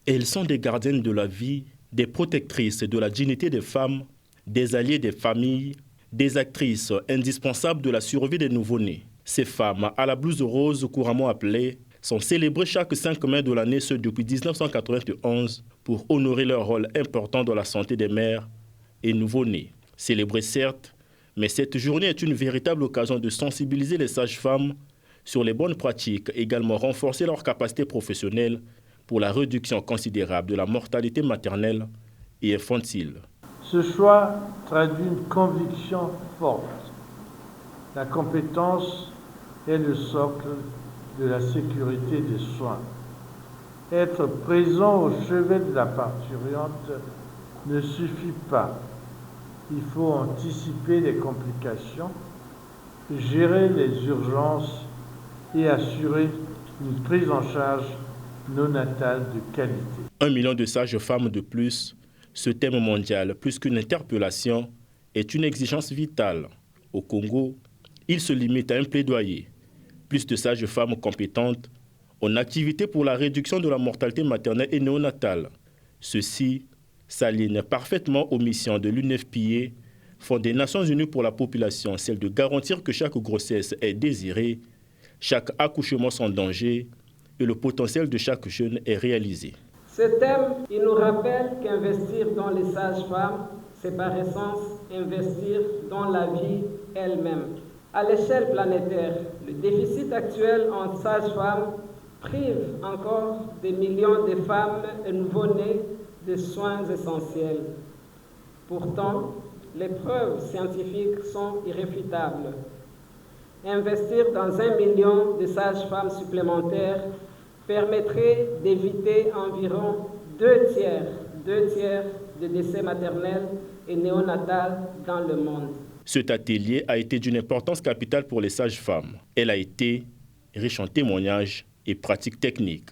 Elles sont des gardiennes de la vie, des protectrices de la dignité des femmes, des alliées des familles, des actrices indispensables de la survie des nouveau-nés. Ces femmes, à la blouse rose couramment appelée, sont célébrées chaque 5 mai de l'année, ce depuis 1991, pour honorer leur rôle important dans la santé des mères et nouveau-nés. Célébrées certes, mais cette journée est une véritable occasion de sensibiliser les sages-femmes sur les bonnes pratiques, également renforcer leurs capacités professionnelles pour la réduction considérable de la mortalité maternelle et infantile. Ce choix traduit une conviction forte. La compétence est le socle de la sécurité des soins. Être présent au chevet de la parturiente ne suffit pas. Il faut anticiper les complications, gérer les urgences et assurer une prise en charge néonatale de qualité. 1 million de sages-femmes de plus, ce thème mondial, plus qu'une interpellation, est une exigence vitale. Au Congo, il se limite à un plaidoyer. Plus de sages-femmes compétentes en activité pour la réduction de la mortalité maternelle et néonatale. Ceci s'aligne parfaitement aux missions de l'UNFPA, Fonds des Nations Unies pour la population, celle de garantir que chaque grossesse est désirée, chaque accouchement sans danger et le potentiel de chaque jeune est réalisé. Ce thème, il nous rappelle qu'investir dans les sages-femmes, c'est par essence investir dans la vie elle-même. À l'échelle planétaire, le déficit actuel en sages-femmes prive encore des millions de femmes et nouveau-nés de soins essentiels. Pourtant, les preuves scientifiques sont irréfutables. Investir dans 1 million de sages-femmes supplémentaires permettrait d'éviter environ 2 tiers de décès maternels et néonatals dans le monde. Cet atelier a été d'une importance capitale pour les sages-femmes. Elle a été riche en témoignages et pratiques techniques.